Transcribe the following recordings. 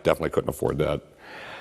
Definitely couldn't afford that.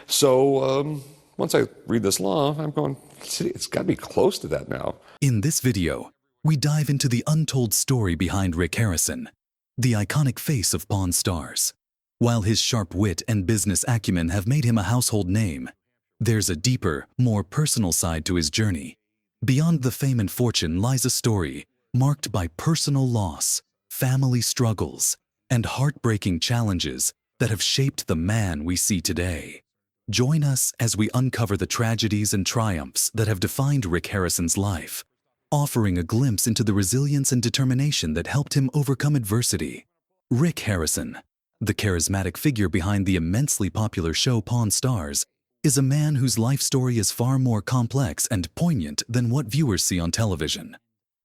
So once I read this law, I'm going, it's got to be close to that now. In this video, we dive into the untold story behind Rick Harrison, the iconic face of Pawn Stars. While his sharp wit and business acumen have made him a household name, there's a deeper, more personal side to his journey. Beyond the fame and fortune lies a story marked by personal loss, family struggles, and heartbreaking challenges that have shaped the man we see today. Join us as we uncover the tragedies and triumphs that have defined Rick Harrison's life, offering a glimpse into the resilience and determination that helped him overcome adversity. Rick Harrison, the charismatic figure behind the immensely popular show Pawn Stars, is a man whose life story is far more complex and poignant than what viewers see on television.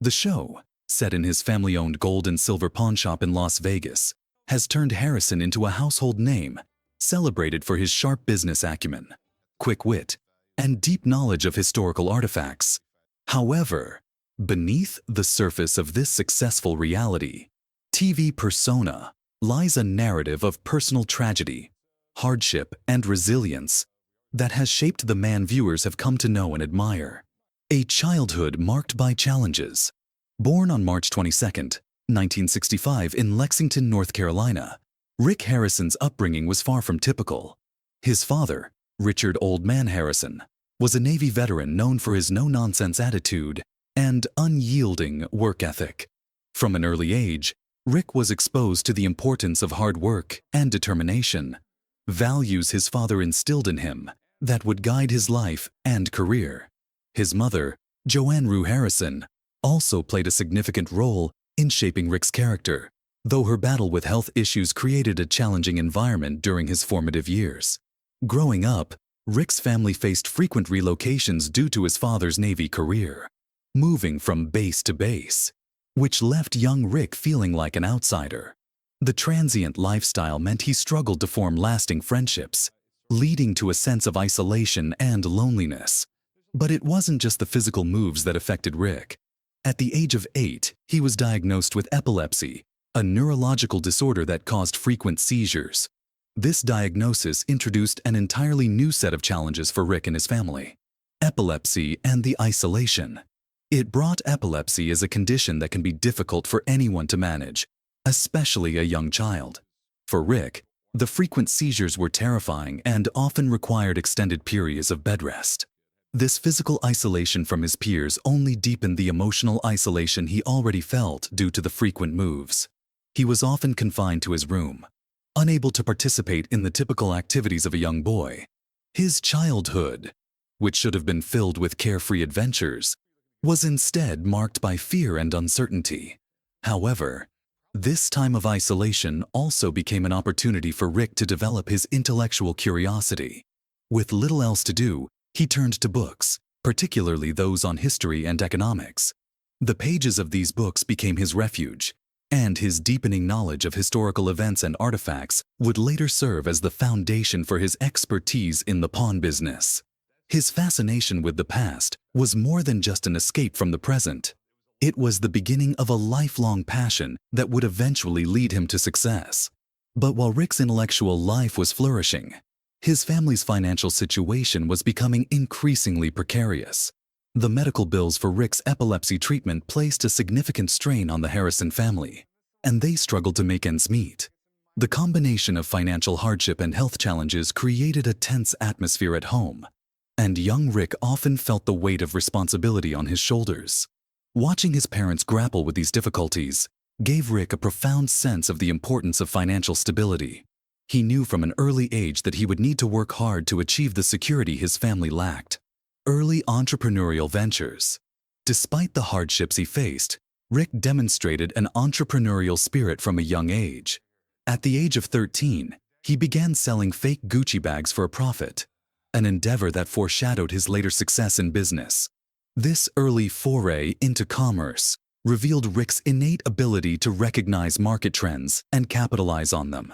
The show, set in his family-owned gold and silver pawn shop in Las Vegas, has turned Harrison into a household name, celebrated for his sharp business acumen, quick wit, and deep knowledge of historical artifacts. However, beneath the surface of this successful reality TV persona lies a narrative of personal tragedy, hardship, and resilience that has shaped the man viewers have come to know and admire. A childhood marked by challenges. Born on March 22, 1965 in Lexington, North Carolina, Rick Harrison's upbringing was far from typical. His father, Richard "Old Man" Harrison, was a Navy veteran known for his no-nonsense attitude and unyielding work ethic. From an early age, Rick was exposed to the importance of hard work and determination, values his father instilled in him that would guide his life and career. His mother, Joanne Rue Harrison, also played a significant role in shaping Rick's character, though her battle with health issues created a challenging environment during his formative years. Growing up, Rick's family faced frequent relocations due to his father's Navy career, moving from base to base, which left young Rick feeling like an outsider. The transient lifestyle meant he struggled to form lasting friendships, leading to a sense of isolation and loneliness. But it wasn't just the physical moves that affected Rick. At the age of 8, he was diagnosed with epilepsy, a neurological disorder that caused frequent seizures. This diagnosis introduced an entirely new set of challenges for Rick and his family. Epilepsy and the isolation. It brought epilepsy as a condition that can be difficult for anyone to manage, especially a young child. For Rick, the frequent seizures were terrifying and often required extended periods of bed rest. This physical isolation from his peers only deepened the emotional isolation he already felt due to the frequent moves. He was often confined to his room, unable to participate in the typical activities of a young boy. His childhood, which should have been filled with carefree adventures, was instead marked by fear and uncertainty. However, this time of isolation also became an opportunity for Rick to develop his intellectual curiosity. With little else to do, he turned to books, particularly those on history and economics. The pages of these books became his refuge, and his deepening knowledge of historical events and artifacts would later serve as the foundation for his expertise in the pawn business. His fascination with the past was more than just an escape from the present. It was the beginning of a lifelong passion that would eventually lead him to success. But while Rick's intellectual life was flourishing, his family's financial situation was becoming increasingly precarious. The medical bills for Rick's epilepsy treatment placed a significant strain on the Harrison family, and they struggled to make ends meet. The combination of financial hardship and health challenges created a tense atmosphere at home, and young Rick often felt the weight of responsibility on his shoulders. Watching his parents grapple with these difficulties gave Rick a profound sense of the importance of financial stability. He knew from an early age that he would need to work hard to achieve the security his family lacked. Early entrepreneurial ventures. Despite the hardships he faced, Rick demonstrated an entrepreneurial spirit from a young age. At the age of 13, he began selling fake Gucci bags for a profit, an endeavor that foreshadowed his later success in business. This early foray into commerce revealed Rick's innate ability to recognize market trends and capitalize on them.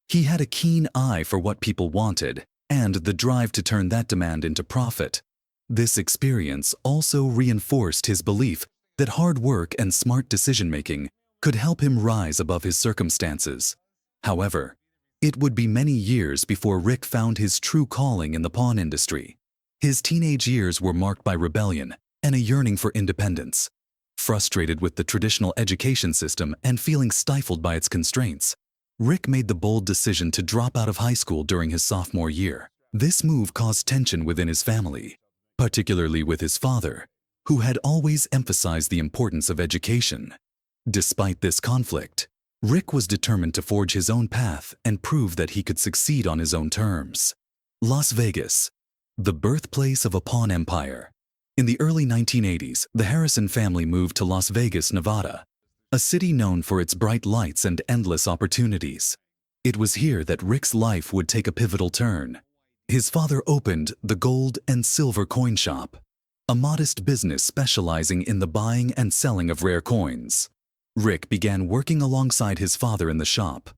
He had a keen eye for what people wanted and the drive to turn that demand into profit. This experience also reinforced his belief that hard work and smart decision-making could help him rise above his circumstances. However, It would be many years before Rick found his true calling in the pawn industry. His teenage years were marked by rebellion and a yearning for independence. Frustrated with the traditional education system and feeling stifled by its constraints, Rick made the bold decision to drop out of high school during his sophomore year. This move caused tension within his family, particularly with his father, who had always emphasized the importance of education. Despite this conflict, Rick was determined to forge his own path and prove that he could succeed on his own terms. Las Vegas, the birthplace of a pawn empire. In the early 1980s, the Harrison family moved to Las Vegas, Nevada, a city known for its bright lights and endless opportunities. It was here that Rick's life would take a pivotal turn. His father opened the Gold and Silver Coin Shop, a modest business specializing in the buying and selling of rare coins. Rick began working alongside his father in the shop,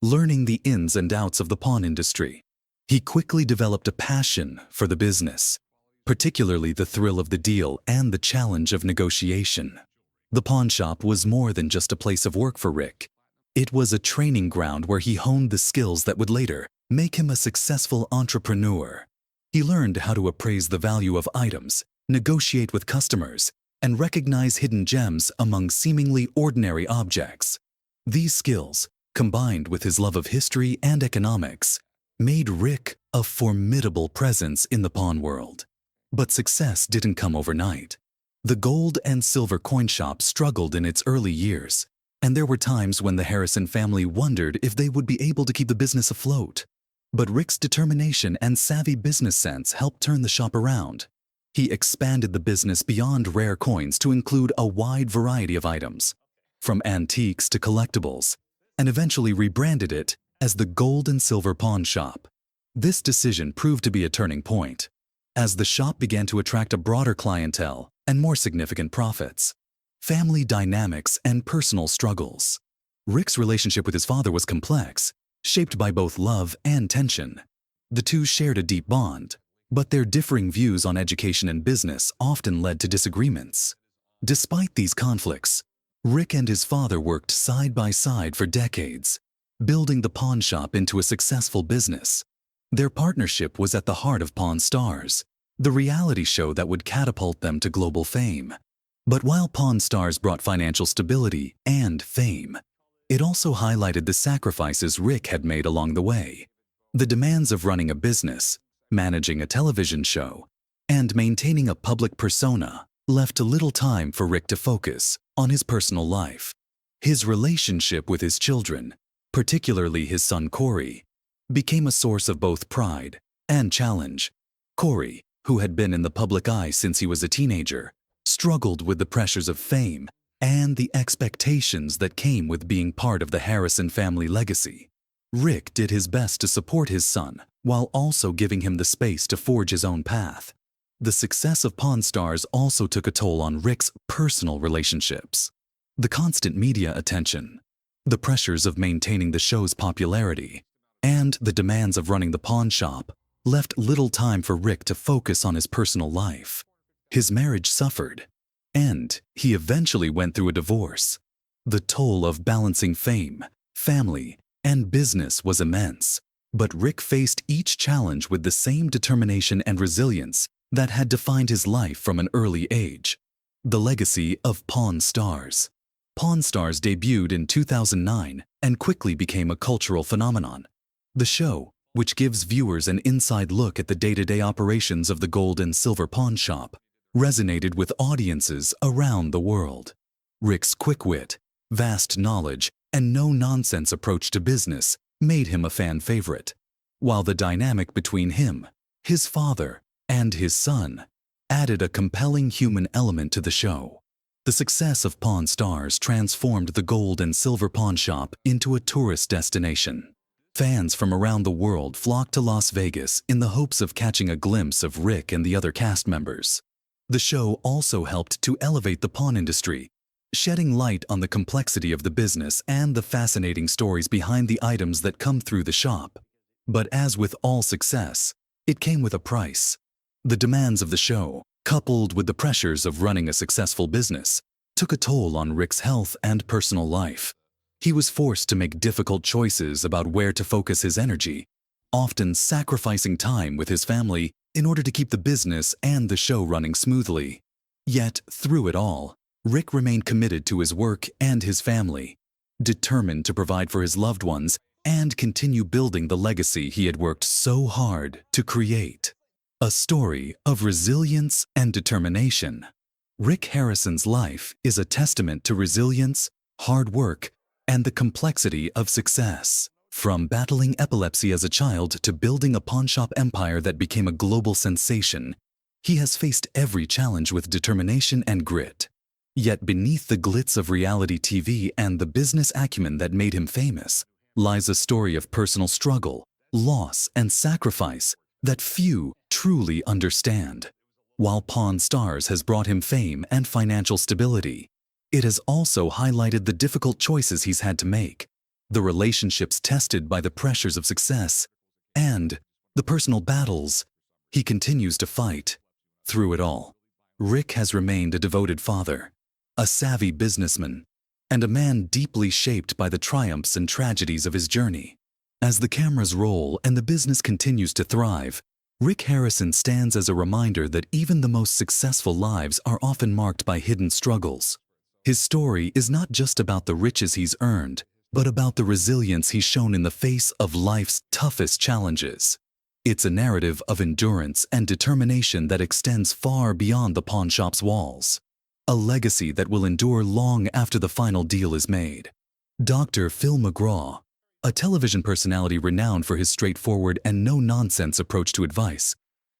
learning the ins and outs of the pawn industry. He quickly developed a passion for the business, particularly the thrill of the deal and the challenge of negotiation. The pawn shop was more than just a place of work for Rick. It was a training ground where he honed the skills that would later make him a successful entrepreneur. He learned how to appraise the value of items, negotiate with customers, and recognize hidden gems among seemingly ordinary objects. These skills, combined with his love of history and economics, made Rick a formidable presence in the pawn world. But success didn't come overnight. The Gold and Silver Coin Shop struggled in its early years, and there were times when the Harrison family wondered if they would be able to keep the business afloat. But Rick's determination and savvy business sense helped turn the shop around. He expanded the business beyond rare coins to include a wide variety of items, from antiques to collectibles, and eventually rebranded it as the Gold and Silver Pawn Shop. This decision proved to be a turning point, as the shop began to attract a broader clientele and more significant profits. Family dynamics and personal struggles. Rick's relationship with his father was complex, shaped by both love and tension. The two shared a deep bond, but their differing views on education and business often led to disagreements. Despite these conflicts, Rick and his father worked side by side for decades, building the pawn shop into a successful business. Their partnership was at the heart of Pawn Stars, the reality show that would catapult them to global fame. But while Pawn Stars brought financial stability and fame, it also highlighted the sacrifices Rick had made along the way. The demands of running a business, managing a television show, and maintaining a public persona left little time for Rick to focus on his personal life. His relationship with his children, particularly his son Corey, became a source of both pride and challenge. Corey, who had been in the public eye since he was a teenager, struggled with the pressures of fame and the expectations that came with being part of the Harrison family legacy. Rick did his best to support his son while also giving him the space to forge his own path. The success of Pawn Stars also took a toll on Rick's personal relationships. The constant media attention, the pressures of maintaining the show's popularity, and the demands of running the pawn shop left little time for Rick to focus on his personal life. His marriage suffered, and he eventually went through a divorce. The toll of balancing fame, family, and business was immense, but Rick faced each challenge with the same determination and resilience that had defined his life from an early age. The legacy of Pawn Stars. Pawn Stars debuted in 2009 and quickly became a cultural phenomenon. The show, which gives viewers an inside look at the day-to-day operations of the Gold and Silver Pawn Shop, resonated with audiences around the world. Rick's quick wit, vast knowledge, and no-nonsense approach to business made him a fan favorite, while the dynamic between him, his father, and his son added a compelling human element to the show. The success of Pawn Stars transformed the Gold and Silver Pawn Shop into a tourist destination. Fans from around the world flocked to Las Vegas in the hopes of catching a glimpse of Rick and the other cast members. The show also helped to elevate the pawn industry, shedding light on the complexity of the business and the fascinating stories behind the items that come through the shop. But as with all success, it came with a price. The demands of the show, coupled with the pressures of running a successful business, took a toll on Rick's health and personal life. He was forced to make difficult choices about where to focus his energy, often sacrificing time with his family in order to keep the business and the show running smoothly. Yet, through it all, Rick remained committed to his work and his family, determined to provide for his loved ones and continue building the legacy he had worked so hard to create. A story of resilience and determination. Rick Harrison's life is a testament to resilience, hard work, and the complexity of success. From battling epilepsy as a child to building a pawnshop empire that became a global sensation, he has faced every challenge with determination and grit. Yet beneath the glitz of reality TV and the business acumen that made him famous lies a story of personal struggle, loss, and sacrifice that few truly understand. While Pawn Stars has brought him fame and financial stability, it has also highlighted the difficult choices he's had to make, the relationships tested by the pressures of success, and the personal battles he continues to fight. Through it all, Rick has remained a devoted father, a savvy businessman, and a man deeply shaped by the triumphs and tragedies of his journey. As the cameras roll and the business continues to thrive, Rick Harrison stands as a reminder that even the most successful lives are often marked by hidden struggles. His story is not just about the riches he's earned, but about the resilience he's shown in the face of life's toughest challenges. It's a narrative of endurance and determination that extends far beyond the pawnshop's walls. A legacy that will endure long after the final deal is made. Dr. Phil McGraw, a television personality renowned for his straightforward and no-nonsense approach to advice,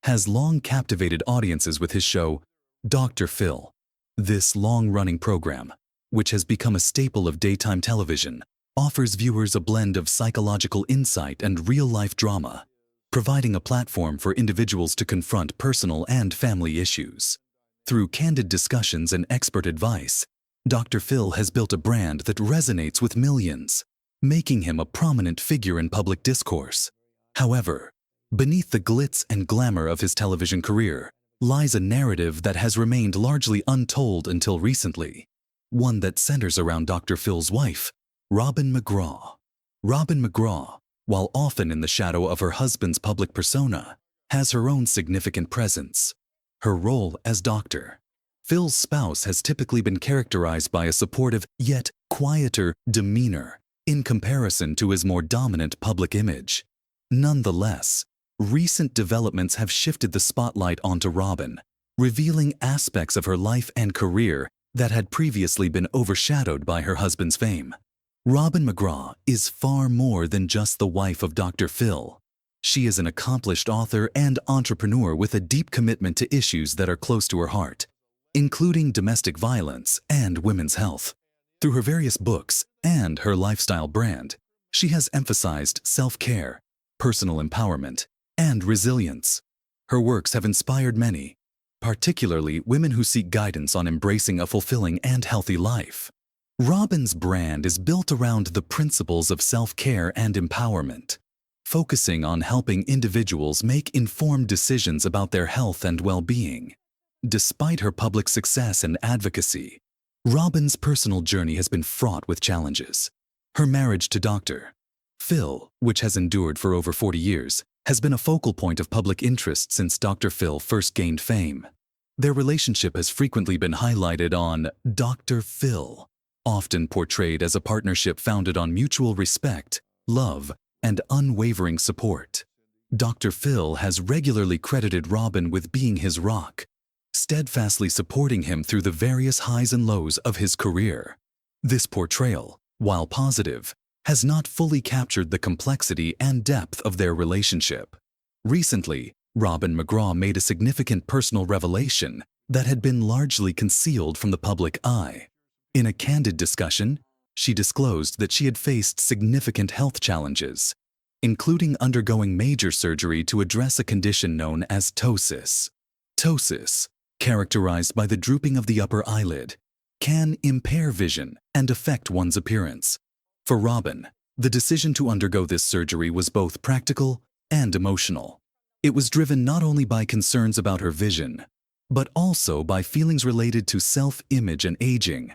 has long captivated audiences with his show, Dr. Phil. This long-running program, which has become a staple of daytime television, offers viewers a blend of psychological insight and real-life drama, providing a platform for individuals to confront personal and family issues. Through candid discussions and expert advice, Dr. Phil has built a brand that resonates with millions, making him a prominent figure in public discourse. However, beneath the glitz and glamour of his television career lies a narrative that has remained largely untold until recently, one that centers around Dr. Phil's wife, Robin McGraw. Robin McGraw, while often in the shadow of her husband's public persona, has her own significant presence. Her role as Dr. Phil's spouse has typically been characterized by a supportive yet quieter demeanor in comparison to his more dominant public image. Nonetheless, recent developments have shifted the spotlight onto Robin, revealing aspects of her life and career that had previously been overshadowed by her husband's fame. Robin McGraw is far more than just the wife of Dr. Phil. She is an accomplished author and entrepreneur with a deep commitment to issues that are close to her heart, including domestic violence and women's health. Through her various books and her lifestyle brand, she has emphasized self-care, personal empowerment, and resilience. Her works have inspired many, particularly women who seek guidance on embracing a fulfilling and healthy life. Robin's brand is built around the principles of self-care and empowerment, focusing on helping individuals make informed decisions about their health and well-being. Despite her public success and advocacy, Robin's personal journey has been fraught with challenges. Her marriage to Dr. Phil, which has endured for over 40 years, has been a focal point of public interest since Dr. Phil first gained fame. Their relationship has frequently been highlighted on Dr. Phil, often portrayed as a partnership founded on mutual respect, love, and unwavering support. Dr. Phil has regularly credited Robin with being his rock, steadfastly supporting him through the various highs and lows of his career. This portrayal, while positive, has not fully captured the complexity and depth of their relationship. Recently, Robin McGraw made a significant personal revelation that had been largely concealed from the public eye. In a candid discussion, she disclosed that she had faced significant health challenges, including undergoing major surgery to address a condition known as ptosis. Ptosis, characterized by the drooping of the upper eyelid, can impair vision and affect one's appearance. For Robin, the decision to undergo this surgery was both practical and emotional. It was driven not only by concerns about her vision, but also by feelings related to self-image and aging.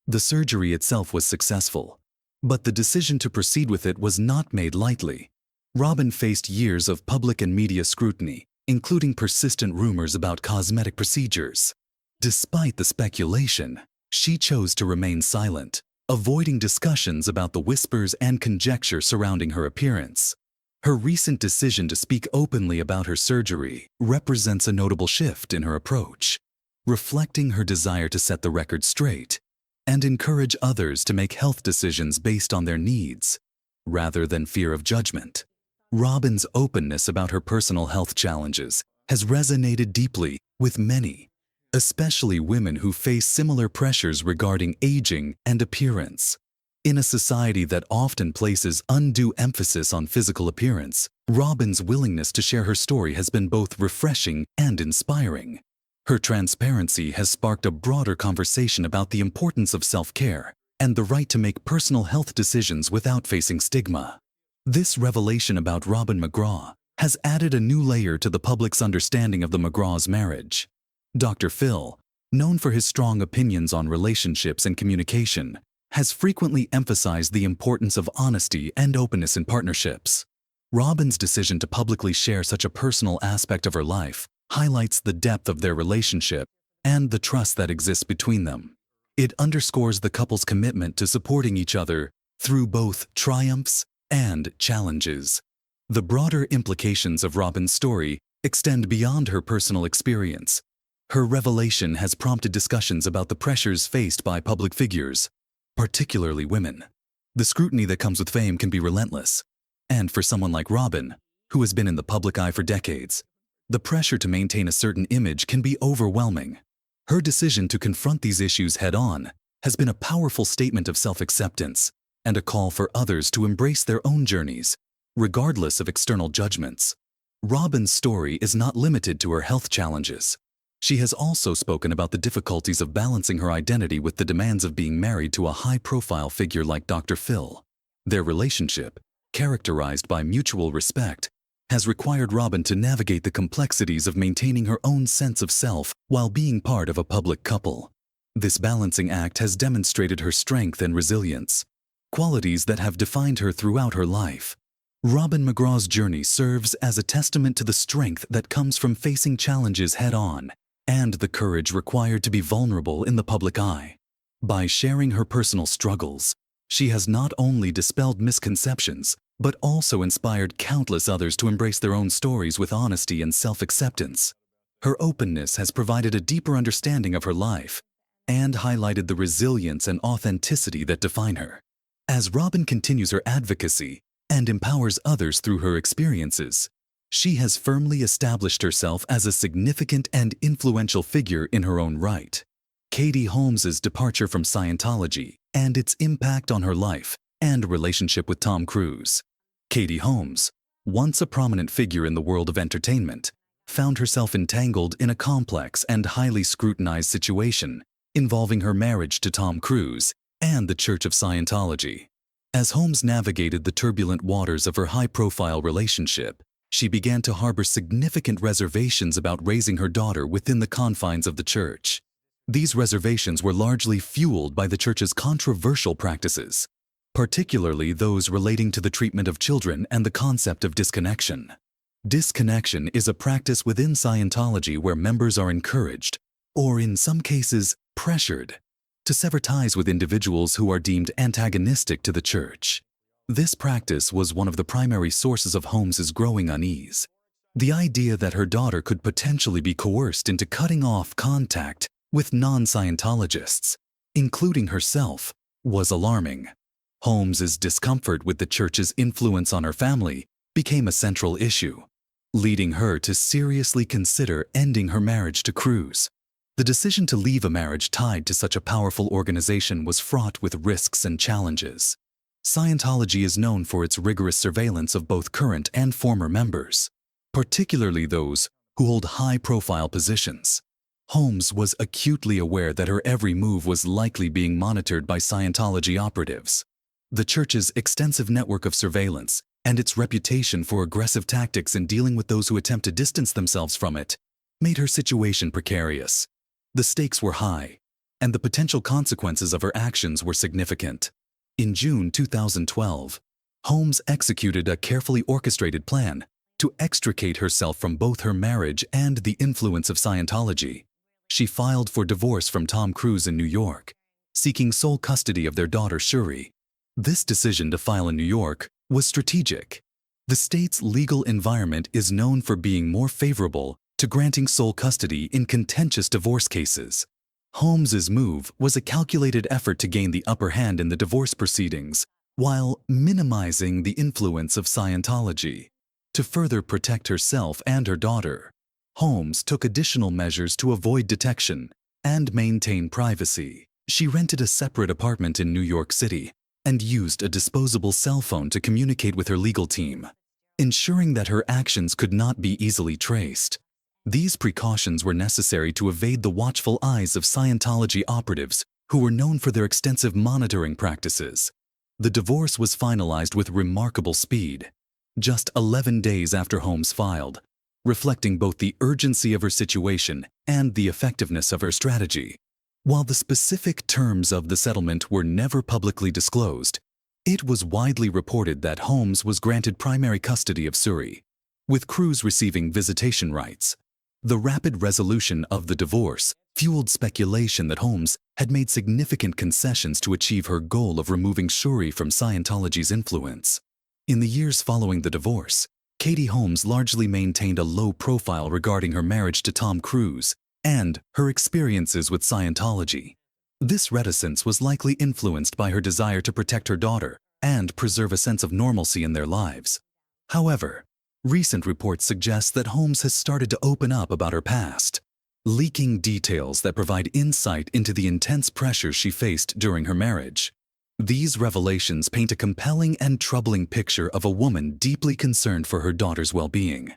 The surgery itself was successful, But the decision to proceed with it was not made lightly. Robin faced years of public and media scrutiny, including persistent rumors about cosmetic procedures. Despite the speculation, she chose to remain silent, avoiding discussions about the whispers and conjecture surrounding her appearance. Her recent decision to speak openly about her surgery represents a notable shift in her approach, reflecting her desire to set the record straight and encourage others to make health decisions based on their needs, rather than fear of judgment. Robin's openness about her personal health challenges has resonated deeply with many, especially women who face similar pressures regarding aging and appearance. In a society that often places undue emphasis on physical appearance, Robin's willingness to share her story has been both refreshing and inspiring. Her transparency has sparked a broader conversation about the importance of self-care and the right to make personal health decisions without facing stigma. This revelation about Robin McGraw has added a new layer to the public's understanding of the McGraw's marriage. Dr. Phil, known for his strong opinions on relationships and communication, has frequently emphasized the importance of honesty and openness in partnerships. Robin's decision to publicly share such a personal aspect of her life highlights the depth of their relationship and the trust that exists between them. It underscores the couple's commitment to supporting each other through both triumphs and challenges. The broader implications of Robin's story extend beyond her personal experience. Her revelation has prompted discussions about the pressures faced by public figures, particularly women. The scrutiny that comes with fame can be relentless, and for someone like Robin, who has been in the public eye for decades, the pressure to maintain a certain image can be overwhelming. Her decision to confront these issues head-on has been a powerful statement of self-acceptance and a call for others to embrace their own journeys, regardless of external judgments. Robin's story is not limited to her health challenges. She has also spoken about the difficulties of balancing her identity with the demands of being married to a high-profile figure like Dr. Phil. Their relationship, characterized by mutual respect, has required Robin to navigate the complexities of maintaining her own sense of self while being part of a public couple. This balancing act has demonstrated her strength and resilience, qualities that have defined her throughout her life. Robin McGraw's journey serves as a testament to the strength that comes from facing challenges head-on and the courage required to be vulnerable in the public eye. By sharing her personal struggles, she has not only dispelled misconceptions, but also inspired countless others to embrace their own stories with honesty and self-acceptance. Her openness has provided a deeper understanding of her life and highlighted the resilience and authenticity that define her. As Robin continues her advocacy and empowers others through her experiences, she has firmly established herself as a significant and influential figure in her own right. Katie Holmes's departure from Scientology and its impact on her life and relationship with Tom Cruise. Katie Holmes, once a prominent figure in the world of entertainment, found herself entangled in a complex and highly scrutinized situation involving her marriage to Tom Cruise and the Church of Scientology. As Holmes navigated the turbulent waters of her high-profile relationship, she began to harbor significant reservations about raising her daughter within the confines of the church. These reservations were largely fueled by the church's controversial practices, particularly those relating to the treatment of children and the concept of disconnection. Disconnection is a practice within Scientology where members are encouraged, or in some cases pressured, to sever ties with individuals who are deemed antagonistic to the church. This practice was one of the primary sources of Holmes's growing unease. The idea that her daughter could potentially be coerced into cutting off contact with non-Scientologists, including herself, was alarming. Holmes's discomfort with the church's influence on her family became a central issue, leading her to seriously consider ending her marriage to Cruise. The decision to leave a marriage tied to such a powerful organization was fraught with risks and challenges. Scientology is known for its rigorous surveillance of both current and former members, particularly those who hold high-profile positions. Holmes was acutely aware that her every move was likely being monitored by Scientology operatives. The church's extensive network of surveillance and its reputation for aggressive tactics in dealing with those who attempt to distance themselves from it made her situation precarious. The stakes were high, and the potential consequences of her actions were significant. In June 2012, Holmes executed a carefully orchestrated plan to extricate herself from both her marriage and the influence of Scientology. She filed for divorce from Tom Cruise in New York, seeking sole custody of their daughter Shuri. This decision to file in New York was strategic. The state's legal environment is known for being more favorable to granting sole custody in contentious divorce cases. Holmes's move was a calculated effort to gain the upper hand in the divorce proceedings, while minimizing the influence of Scientology. To further protect herself and her daughter, Holmes took additional measures to avoid detection and maintain privacy. She rented a separate apartment in New York City and used a disposable cell phone to communicate with her legal team, ensuring that her actions could not be easily traced. These precautions were necessary to evade the watchful eyes of Scientology operatives who were known for their extensive monitoring practices. The divorce was finalized with remarkable speed, just 11 days after Holmes filed, reflecting both the urgency of her situation and the effectiveness of her strategy. While the specific terms of the settlement were never publicly disclosed, it was widely reported that Holmes was granted primary custody of Shuri, with Cruise receiving visitation rights. The rapid resolution of the divorce fueled speculation that Holmes had made significant concessions to achieve her goal of removing Shuri from Scientology's influence. In the years following the divorce, Katie Holmes largely maintained a low profile regarding her marriage to Tom Cruise and her experiences with Scientology. This reticence was likely influenced by her desire to protect her daughter and preserve a sense of normalcy in their lives. However, recent reports suggest that Holmes has started to open up about her past, leaking details that provide insight into the intense pressures she faced during her marriage. These revelations paint a compelling and troubling picture of a woman deeply concerned for her daughter's well-being.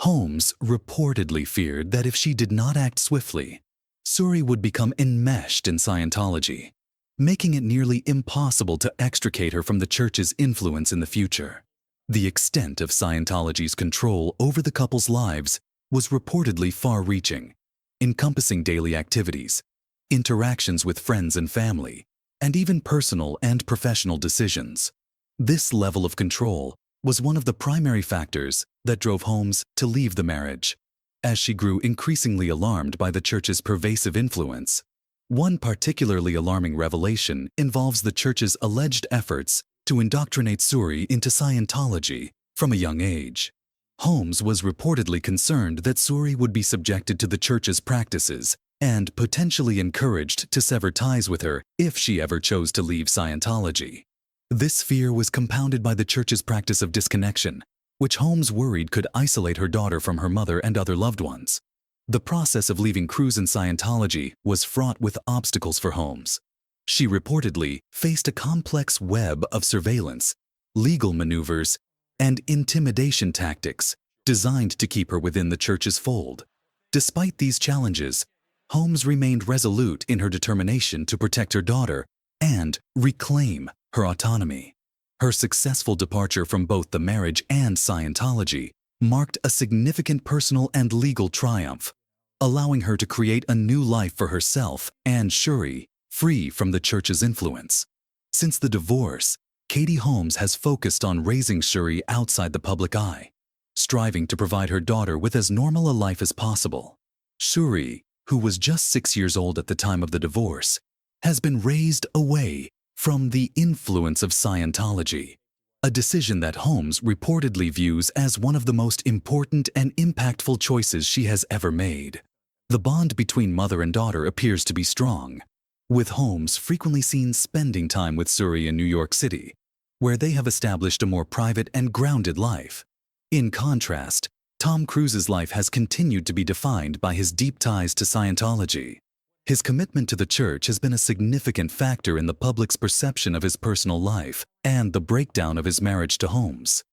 Holmes reportedly feared that if she did not act swiftly, Shuri would become enmeshed in Scientology, making it nearly impossible to extricate her from the church's influence in the future. The extent of Scientology's control over the couple's lives was reportedly far-reaching, encompassing daily activities, interactions with friends and family, and even personal and professional decisions. This level of control was one of the primary factors that drove Holmes to leave the marriage, as she grew increasingly alarmed by the church's pervasive influence. One particularly alarming revelation involves the church's alleged efforts to indoctrinate Shuri into Scientology from a young age. Holmes was reportedly concerned that Shuri would be subjected to the church's practices and potentially encouraged to sever ties with her if she ever chose to leave Scientology. This fear was compounded by the church's practice of disconnection, which Holmes worried could isolate her daughter from her mother and other loved ones. The process of leaving Cruise and Scientology was fraught with obstacles for Holmes. She reportedly faced a complex web of surveillance, legal maneuvers, and intimidation tactics designed to keep her within the church's fold. Despite these challenges, Holmes remained resolute in her determination to protect her daughter and reclaim her autonomy. Her successful departure from both the marriage and Scientology marked a significant personal and legal triumph, allowing her to create a new life for herself and Shuri, free from the church's influence. Since the divorce, Katie Holmes has focused on raising Shuri outside the public eye, striving to provide her daughter with as normal a life as possible. Shuri, who was just 6 years old at the time of the divorce, has been raised away from the influence of Scientology, a decision that Holmes reportedly views as one of the most important and impactful choices she has ever made. The bond between mother and daughter appears to be strong, with Holmes frequently seen spending time with Shuri in New York City, where they have established a more private and grounded life. In contrast, Tom Cruise's life has continued to be defined by his deep ties to Scientology. His commitment to the church has been a significant factor in the public's perception of his personal life and the breakdown of his marriage to Holmes.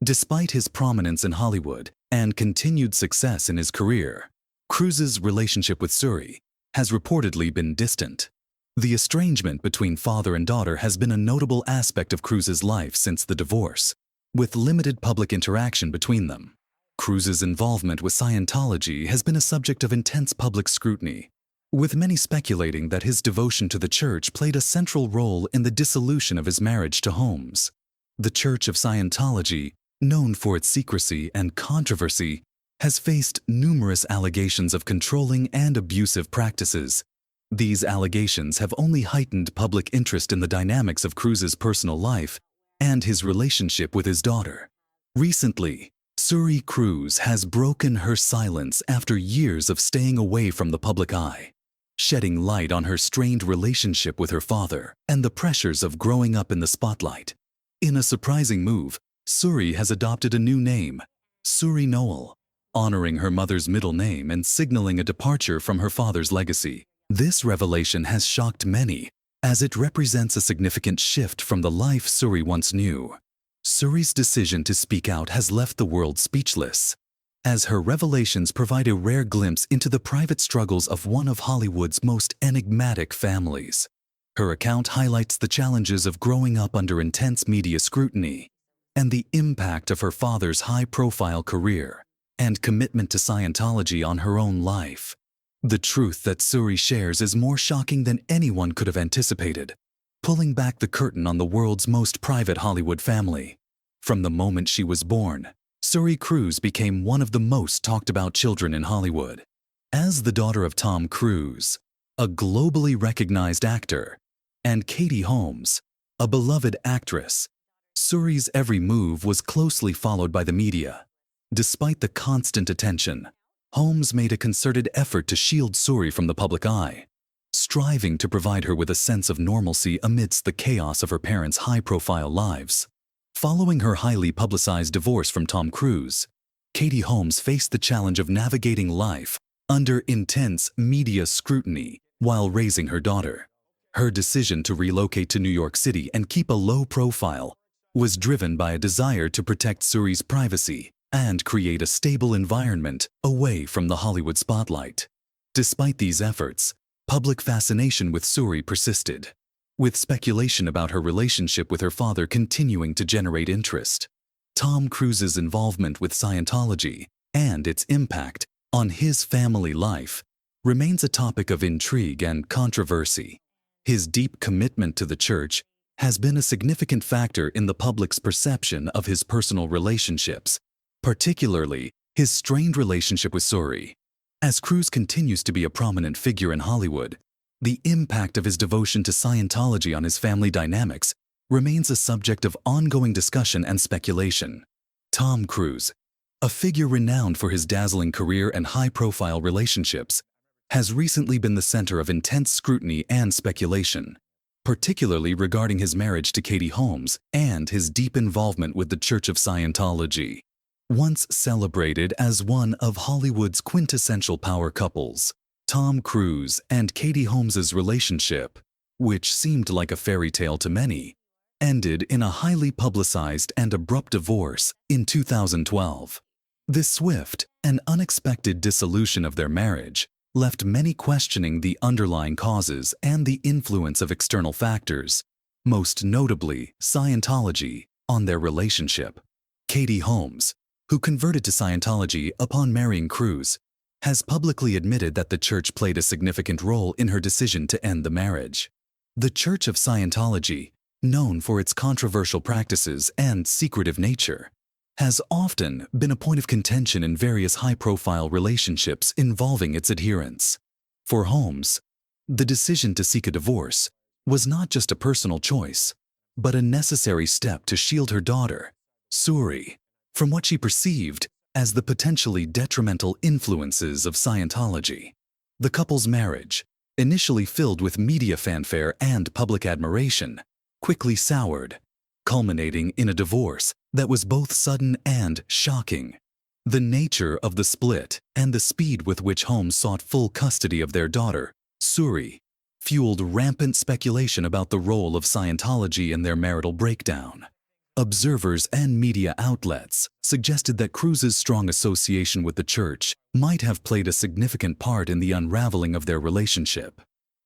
Despite his prominence in Hollywood and continued success in his career, Cruise's relationship with Shuri has reportedly been distant. The estrangement between father and daughter has been a notable aspect of Cruise's life since the divorce, with limited public interaction between them. Cruise's involvement with Scientology has been a subject of intense public scrutiny, with many speculating that his devotion to the church played a central role in the dissolution of his marriage to Holmes. The Church of Scientology, known for its secrecy and controversy, has faced numerous allegations of controlling and abusive practices. These allegations have only heightened public interest in the dynamics of Cruz's personal life and his relationship with his daughter. Recently, Suri Cruz has broken her silence after years of staying away from the public eye, shedding light on her strained relationship with her father and the pressures of growing up in the spotlight. In a surprising move, Suri has adopted a new name, Suri Noel, honoring her mother's middle name and signaling a departure from her father's legacy. This revelation has shocked many, as it represents a significant shift from the life Suri once knew. Suri's decision to speak out has left the world speechless, as her revelations provide a rare glimpse into the private struggles of one of Hollywood's most enigmatic families. Her account highlights the challenges of growing up under intense media scrutiny and the impact of her father's high-profile career and commitment to Scientology on her own life. The truth that Suri shares is more shocking than anyone could have anticipated, pulling back the curtain on the world's most private Hollywood family. From the moment she was born, Suri Cruz became one of the most talked-about children in Hollywood. As the daughter of Tom Cruise, a globally recognized actor, and Katie Holmes, a beloved actress, Suri's every move was closely followed by the media. Despite the constant attention, Holmes made a concerted effort to shield Suri from the public eye, striving to provide her with a sense of normalcy amidst the chaos of her parents' high-profile lives. Following her highly publicized divorce from Tom Cruise, Katie Holmes faced the challenge of navigating life under intense media scrutiny while raising her daughter. Her decision to relocate to New York City and keep a low profile was driven by a desire to protect Suri's privacy and create a stable environment away from the Hollywood spotlight. Despite these efforts, public fascination with Suri persisted, with speculation about her relationship with her father continuing to generate interest. Tom Cruise's involvement with Scientology and its impact on his family life remains a topic of intrigue and controversy. His deep commitment to the church has been a significant factor in the public's perception of his personal relationships, particularly his strained relationship with Suri. As Cruz continues to be a prominent figure in Hollywood, the impact of his devotion to Scientology on his family dynamics remains a subject of ongoing discussion and speculation. Tom Cruise, a figure renowned for his dazzling career and high-profile relationships, has recently been the center of intense scrutiny and speculation, particularly regarding his marriage to Katie Holmes and his deep involvement with the Church of Scientology. Once celebrated as one of Hollywood's quintessential power couples, Tom Cruise and Katie Holmes's relationship, which seemed like a fairy tale to many, ended in a highly publicized and abrupt divorce in 2012. This swift and unexpected dissolution of their marriage left many questioning the underlying causes and the influence of external factors, most notably Scientology, on their relationship. Katie Holmes, who converted to Scientology upon marrying Cruz, has publicly admitted that the church played a significant role in her decision to end the marriage. The Church of Scientology, known for its controversial practices and secretive nature, has often been a point of contention in various high-profile relationships involving its adherents. For Holmes, the decision to seek a divorce was not just a personal choice, but a necessary step to shield her daughter, Suri, from what she perceived as the potentially detrimental influences of Scientology. The couple's marriage, initially filled with media fanfare and public admiration, quickly soured, culminating in a divorce that was both sudden and shocking. The nature of the split and the speed with which Holmes sought full custody of their daughter, Suri, fueled rampant speculation about the role of Scientology in their marital breakdown. Observers and media outlets suggested that Cruz's strong association with the church might have played a significant part in the unraveling of their relationship.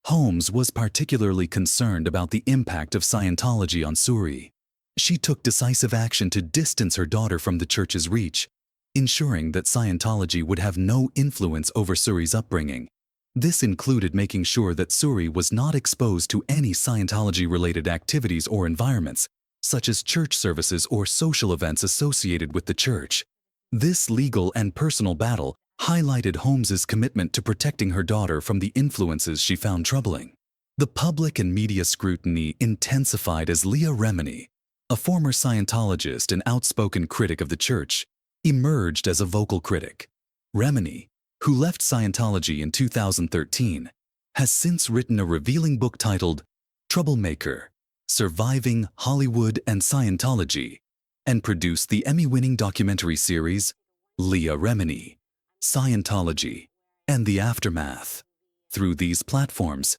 Holmes was particularly concerned about the impact of Scientology on Suri. She took decisive action to distance her daughter from the church's reach, ensuring that Scientology would have no influence over Suri's upbringing This included making sure that Suri was not exposed to any Scientology-related activities or environments, such as church services or social events associated with the church. This legal and personal battle highlighted Holmes's commitment to protecting her daughter from the influences she found troubling. The public and media scrutiny intensified as Leah Remini, a former Scientologist and outspoken critic of the church, emerged as a vocal critic. Remini, who left Scientology in 2013, has since written a revealing book titled Troublemaker: Surviving Hollywood and Scientology, and produced the Emmy-winning documentary series Leah Remini, Scientology, and the Aftermath. Through these platforms,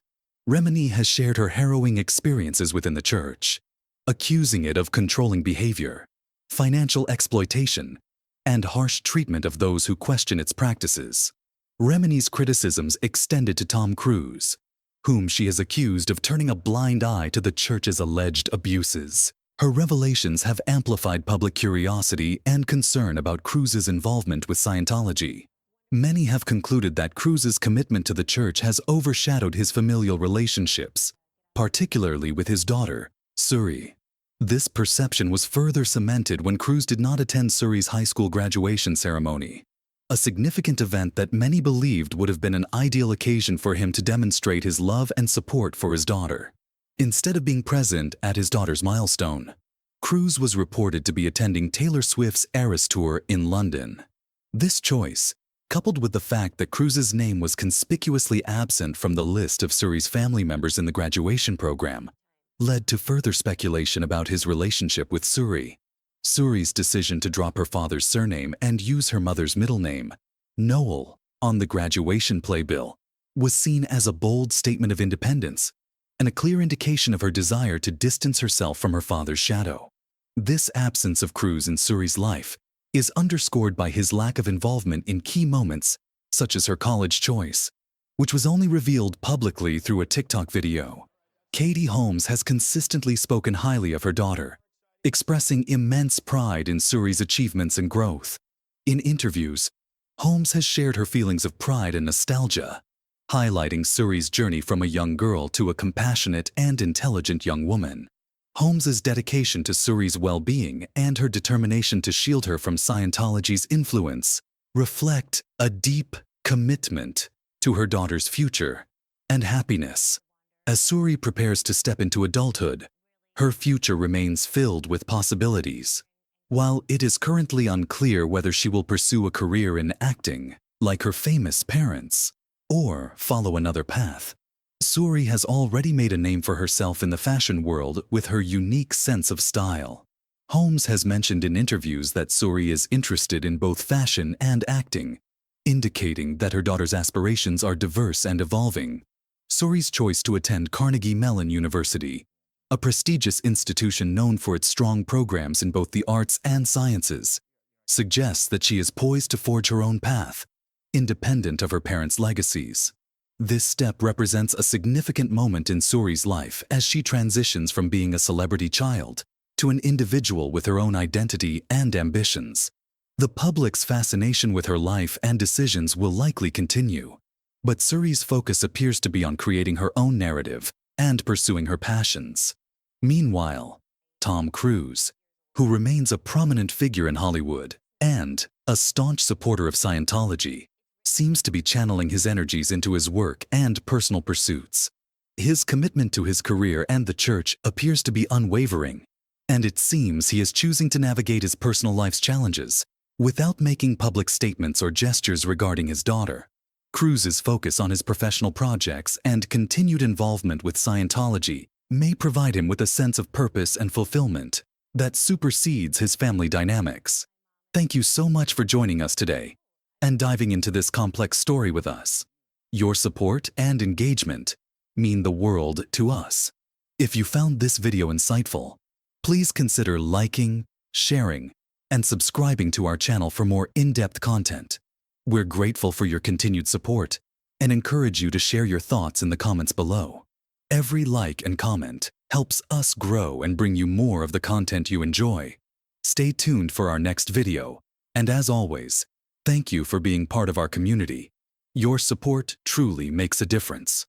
Remini has shared her harrowing experiences within the church, accusing it of controlling behavior, financial exploitation, and harsh treatment of those who question its practices. Remini's criticisms extended to Tom Cruise, whom she has accused of turning a blind eye to the church's alleged abuses. Her revelations have amplified public curiosity and concern about Cruise's involvement with Scientology. Many have concluded that Cruise's commitment to the church has overshadowed his familial relationships, particularly with his daughter, Suri. This perception was further cemented when Cruise did not attend Suri's high school graduation ceremony, a significant event that many believed would have been an ideal occasion for him to demonstrate his love and support for his daughter. Instead of being present at his daughter's milestone, Cruise was reported to be attending Taylor Swift's Eras Tour in London. This choice, coupled with the fact that Cruise's name was conspicuously absent from the list of Suri's family members in the graduation program, led to further speculation about his relationship with Suri. Suri's decision to drop her father's surname and use her mother's middle name, Noel, on the graduation playbill, was seen as a bold statement of independence and a clear indication of her desire to distance herself from her father's shadow. This absence of Cruise in Suri's life is underscored by his lack of involvement in key moments, such as her college choice, which was only revealed publicly through a TikTok video. Katie Holmes has consistently spoken highly of her daughter, expressing immense pride in Suri's achievements and growth. In interviews, Holmes has shared her feelings of pride and nostalgia, highlighting Suri's journey from a young girl to a compassionate and intelligent young woman. Holmes's dedication to Suri's well-being and her determination to shield her from Scientology's influence reflect a deep commitment to her daughter's future and happiness. As Suri prepares to step into adulthood, her future remains filled with possibilities. While it is currently unclear whether she will pursue a career in acting, like her famous parents, or follow another path, Suri has already made a name for herself in the fashion world with her unique sense of style. Holmes has mentioned in interviews that Suri is interested in both fashion and acting, indicating that her daughter's aspirations are diverse and evolving. Suri's choice to attend Carnegie Mellon University, a prestigious institution known for its strong programs in both the arts and sciences, suggests that she is poised to forge her own path, independent of her parents' legacies. This step represents a significant moment in Suri's life as she transitions from being a celebrity child to an individual with her own identity and ambitions. The public's fascination with her life and decisions will likely continue, but Suri's focus appears to be on creating her own narrative and pursuing her passions. Meanwhile, Tom Cruise, who remains a prominent figure in Hollywood and a staunch supporter of Scientology, seems to be channeling his energies into his work and personal pursuits. His commitment to his career and the church appears to be unwavering, and it seems he is choosing to navigate his personal life's challenges without making public statements or gestures regarding his daughter. Cruise's focus on his professional projects and continued involvement with Scientology may provide him with a sense of purpose and fulfillment that supersedes his family dynamics. Thank you so much for joining us today and diving into this complex story with us. Your support and engagement mean the world to us. If you found this video insightful, please consider liking, sharing, and subscribing to our channel for more in-depth content. We're grateful for your continued support and encourage you to share your thoughts in the comments below. Every like and comment helps us grow and bring you more of the content you enjoy. Stay tuned for our next video, and as always, thank you for being part of our community. Your support truly makes a difference.